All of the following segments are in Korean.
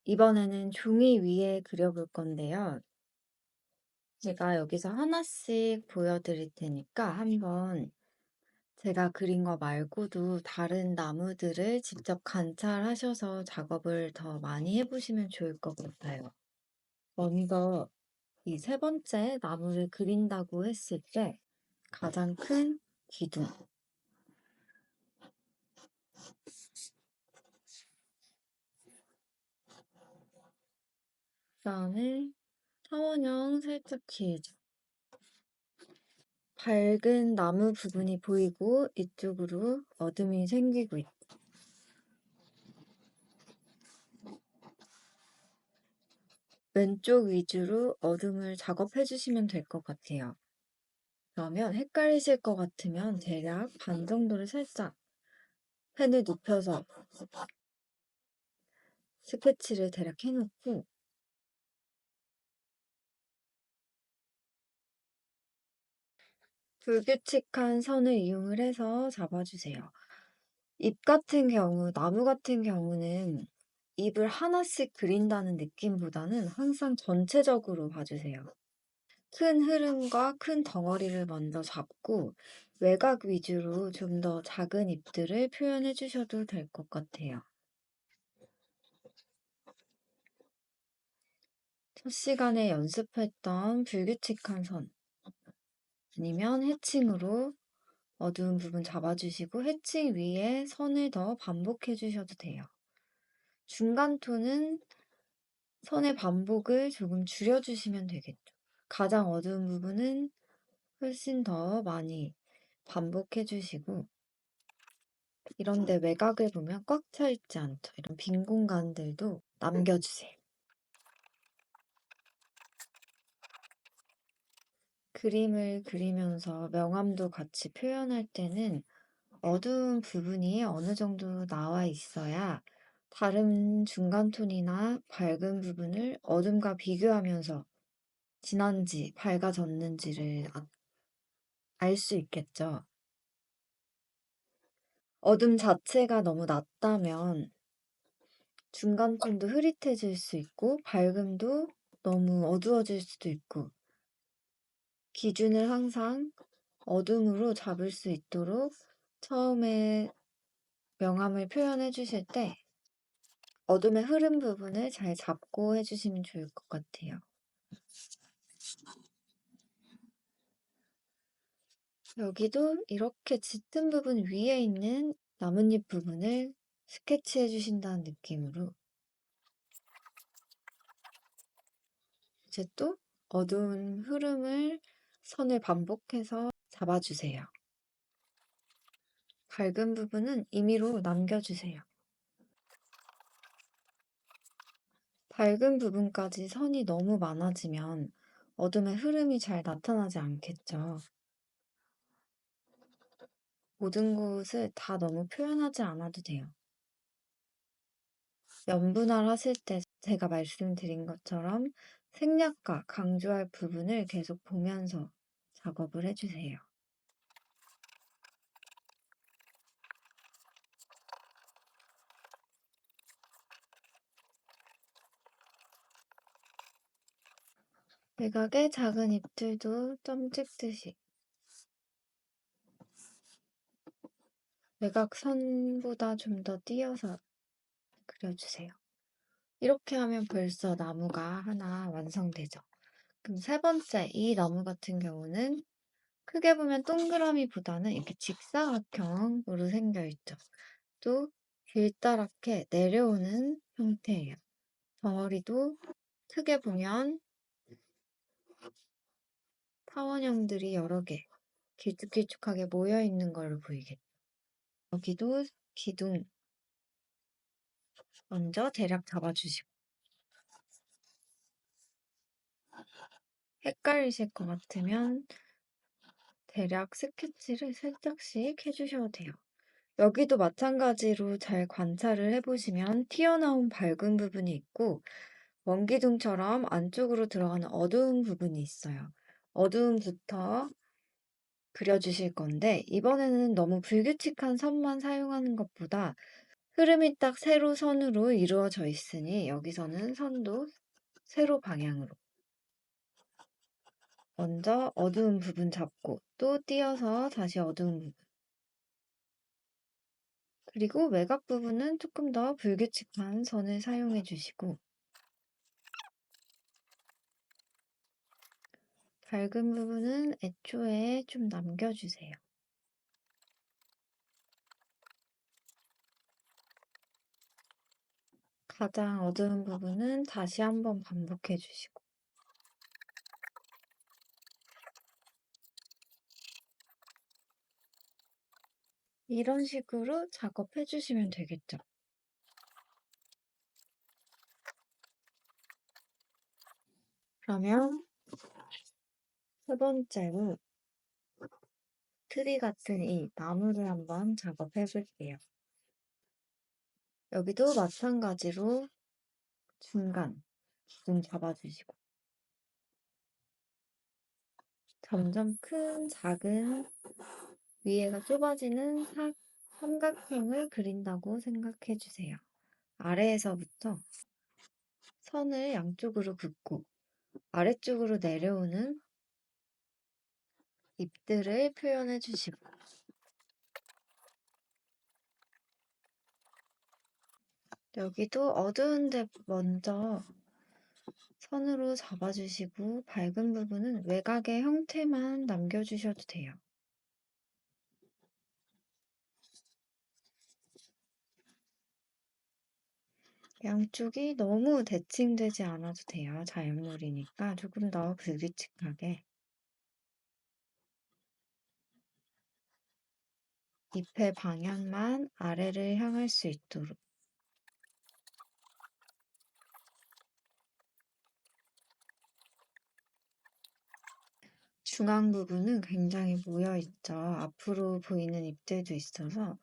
이번에는 종이 위에 그려볼 건데요. 제가 여기서 하나씩 보여드릴 테니까 한번 제가 그린 거 말고도 다른 나무들을 직접 관찰하셔서 작업을 더 많이 해보시면 좋을 것 같아요. 먼저 이 세 번째 나무를 그린다고 했을 때 가장 큰 기둥, 그다음에 타원형 살짝 길죠. 밝은 나무 부분이 보이고 이쪽으로 어둠이 생기고 있죠. 왼쪽 위주로 어둠을 작업해 주시면 될 것 같아요. 그러면 헷갈리실 것 같으면 대략 반 정도를 살짝 펜을 눕혀서 스케치를 대략 해놓고 불규칙한 선을 이용을 해서 잡아주세요. 잎 같은 경우, 나무 같은 경우는 잎을 하나씩 그린다는 느낌보다는 항상 전체적으로 봐주세요. 큰 흐름과 큰 덩어리를 먼저 잡고 외곽 위주로 좀 더 작은 잎들을 표현해 주셔도 될 것 같아요. 첫 시간에 연습했던 불규칙한 선 아니면 해칭으로 어두운 부분 잡아주시고 해칭 위에 선을 더 반복해 주셔도 돼요. 중간 톤은 선의 반복을 조금 줄여주시면 되겠죠. 가장 어두운 부분은 훨씬 더 많이 반복해 주시고 이런데 외곽을 보면 꽉 차 있지 않죠. 이런 빈 공간들도 남겨주세요. 그림을 그리면서 명암도 같이 표현할 때는 어두운 부분이 어느 정도 나와 있어야 다른 중간 톤이나 밝은 부분을 어둠과 비교하면서 진한지 밝아졌는지를 알 수 있겠죠. 어둠 자체가 너무 낮다면 중간 톤도 흐릿해질 수 있고 밝음도 너무 어두워질 수도 있고 기준을 항상 어둠으로 잡을 수 있도록 처음에 명암을 표현해 주실 때 어둠의 흐름 부분을 잘 잡고 해주시면 좋을 것 같아요. 여기도 이렇게 짙은 부분 위에 있는 나뭇잎 부분을 스케치해 주신다는 느낌으로 이제 또 어두운 흐름을 선을 반복해서 잡아주세요. 밝은 부분은 임의로 남겨주세요. 밝은 부분까지 선이 너무 많아지면 어둠의 흐름이 잘 나타나지 않겠죠. 모든 곳을 다 너무 표현하지 않아도 돼요. 연분할 하실 때 제가 말씀드린 것처럼 생략과 강조할 부분을 계속 보면서 작업을 해주세요. 외곽의 작은 잎들도 점 찍듯이 외곽선보다 좀 더 띄어서 그려주세요. 이렇게 하면 벌써 나무가 하나 완성되죠. 그럼 세 번째, 이 나무 같은 경우는 크게 보면 동그라미보다는 이렇게 직사각형으로 생겨 있죠. 또 길다랗게 내려오는 형태예요. 덩어리도 크게 보면 타원형들이 여러 개 길쭉길쭉하게 모여 있는 걸로 보이겠죠. 여기도 기둥 먼저 대략 잡아주시고 헷갈리실 것 같으면 대략 스케치를 살짝씩 해주셔도 돼요. 여기도 마찬가지로 잘 관찰을 해보시면 튀어나온 밝은 부분이 있고 원기둥처럼 안쪽으로 들어가는 어두운 부분이 있어요. 어두움부터 그려주실 건데 이번에는 너무 불규칙한 선만 사용하는 것보다 흐름이 딱 세로선으로 이루어져 있으니 여기서는 선도 세로 방향으로. 먼저 어두운 부분 잡고 또 띄어서 다시 어두운 부분. 그리고 외곽 부분은 조금 더 불규칙한 선을 사용해 주시고 밝은 부분은 애초에 좀 남겨주세요. 가장 어두운 부분은 다시 한번 반복해 주시고 이런 식으로 작업해 주시면 되겠죠. 그러면 세 번째로 트리 같은 이 나무를 한번 작업해 볼게요. 여기도 마찬가지로 중간 기둥 잡아주시고 점점 큰 작은 위에가 좁아지는 삼각형을 그린다고 생각해 주세요. 아래에서부터 선을 양쪽으로 긋고 아래쪽으로 내려오는 잎들을 표현해 주시고 여기도 어두운데 먼저 선으로 잡아주시고 밝은 부분은 외곽의 형태만 남겨주셔도 돼요. 양쪽이 너무 대칭되지 않아도 돼요. 자연물이니까 조금 더 불규칙하게 잎의 방향만 아래를 향할 수 있도록 중앙 부분은 굉장히 모여있죠. 앞으로 보이는 잎들도 있어서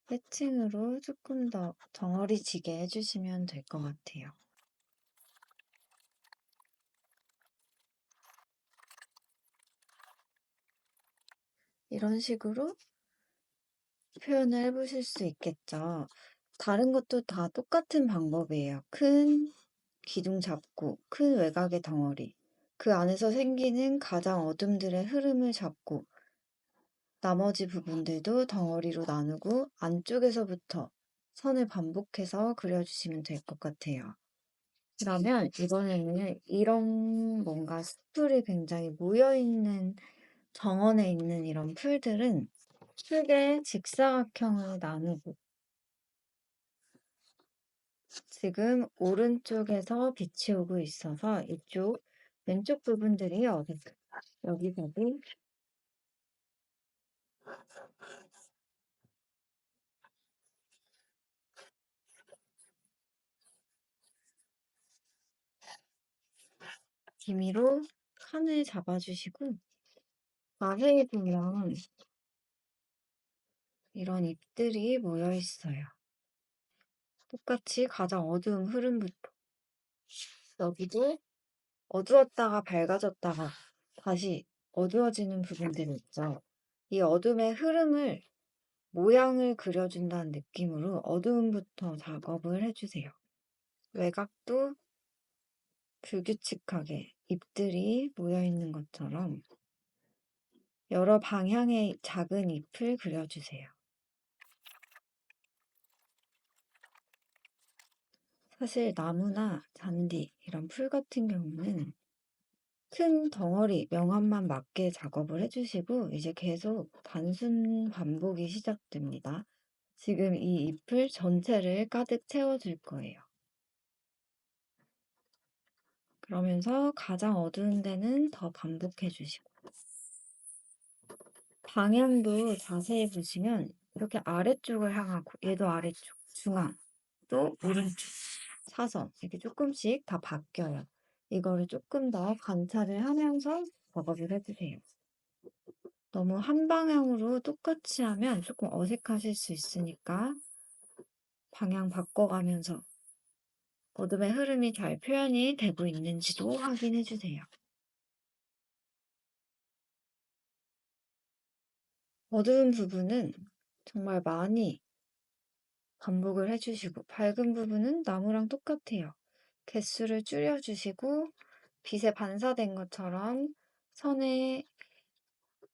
패칭으로 조금 더 덩어리지게 해주시면 될 것 같아요. 이런 식으로 표현을 해보실 수 있겠죠. 다른 것도 다 똑같은 방법이에요. 큰 기둥 잡고 큰 외곽의 덩어리 그 안에서 생기는 가장 어둠들의 흐름을 잡고 나머지 부분들도 덩어리로 나누고 안쪽에서부터 선을 반복해서 그려주시면 될 것 같아요. 그러면 이번에는 이런 뭔가 숲풀이 굉장히 모여있는 정원에 있는 이런 풀들은 크게 직사각형을 나누고 지금 오른쪽에서 빛이 오고 있어서 이쪽 왼쪽 부분들이 어색해요. 여기서도 기미로 칸을 잡아주시고 자세히 보면 이런 잎들이 모여 있어요. 똑같이 가장 어두운 흐름부터 여기도 어두웠다가 밝아졌다가 다시 어두워지는 부분들이 있죠. 이 어둠의 흐름을 모양을 그려준다는 느낌으로 어두움부터 작업을 해주세요. 외곽도 불규칙하게 잎들이 모여있는 것처럼 여러 방향의 작은 잎을 그려주세요. 사실 나무나 잔디 이런 풀 같은 경우는 큰 덩어리 명암만 맞게 작업을 해주시고 이제 계속 단순 반복이 시작됩니다. 지금 이 잎을 전체를 가득 채워줄 거예요. 그러면서 가장 어두운 데는 더 반복해 주시고 방향도 자세히 보시면 이렇게 아래쪽을 향하고 얘도 아래쪽, 중앙, 또 오른쪽, 사선 이렇게 조금씩 다 바뀌어요. 이거를 조금 더 관찰을 하면서 작업을 해주세요. 너무 한 방향으로 똑같이 하면 조금 어색하실 수 있으니까 방향 바꿔가면서 어둠의 흐름이 잘 표현이 되고 있는지도 확인해 주세요. 어두운 부분은 정말 많이 반복을 해주시고, 밝은 부분은 나무랑 똑같아요. 개수를 줄여주시고, 빛에 반사된 것처럼 선의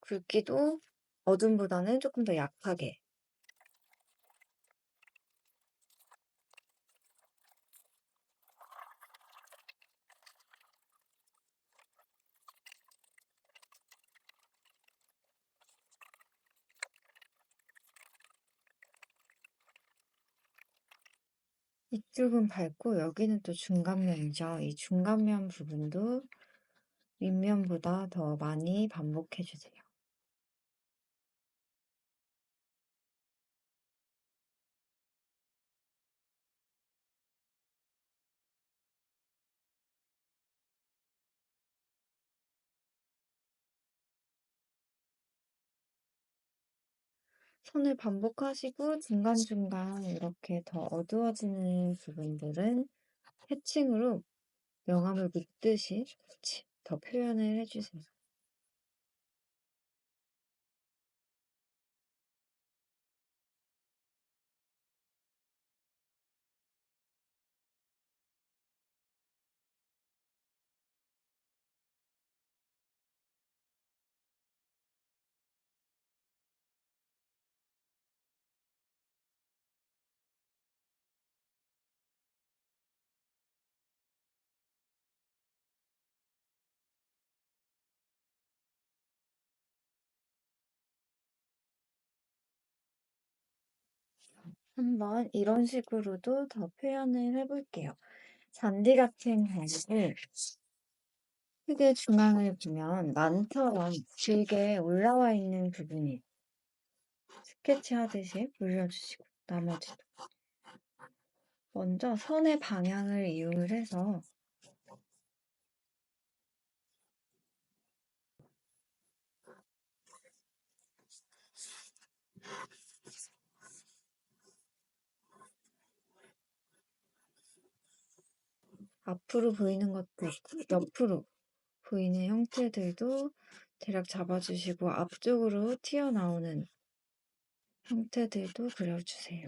굵기도 어둠보다는 조금 더 약하게. 이쪽은 밝고 여기는 또 중간면이죠. 이 중간면 부분도 윗면보다 더 많이 반복해주세요. 선을 반복하시고 중간중간 이렇게 더 어두워지는 부분들은 해칭으로 명암을 묻듯이 더 표현을 해주세요. 한번 이런 식으로도 더 표현을 해볼게요. 잔디 같은 경우는 크게 중앙을 보면 난처럼 길게 올라와 있는 부분이 스케치하듯이 올려주시고, 나머지도 먼저 선의 방향을 이용을 해서 앞으로 보이는 것도 있고 옆으로 보이는 형태들도 대략 잡아주시고, 앞쪽으로 튀어나오는 형태들도 그려주세요.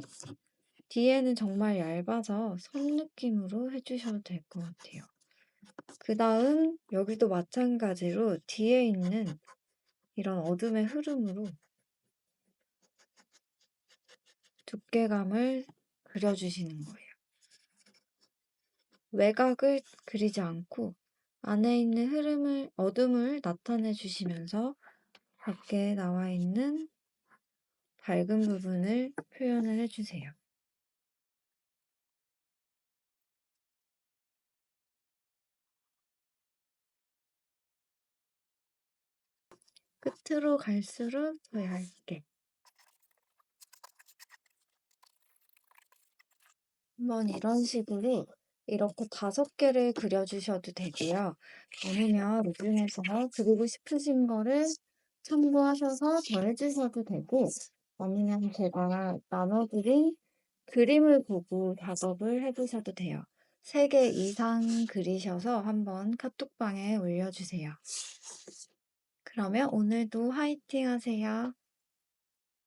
뒤에는 정말 얇아서 선 느낌으로 해주셔도 될 것 같아요. 그 다음 여기도 마찬가지로 뒤에 있는 이런 어둠의 흐름으로 두께감을 그려주시는 거예요. 외곽을 그리지 않고 안에 있는 흐름을, 어둠을 나타내 주시면서 밖에 나와 있는 밝은 부분을 표현을 해주세요. 끝으로 갈수록 더 얇게. 한번 이런 식으로 이렇게 5개를 그려주셔도 되고요. 아니면 이 중에서 그리고 싶으신 거를 참고하셔서 더 해주셔도 되고, 아니면 제가 나눠드린 그림을 보고 작업을 해보셔도 돼요. 3개 이상 그리셔서 한번 카톡방에 올려주세요. 그러면 오늘도 화이팅 하세요.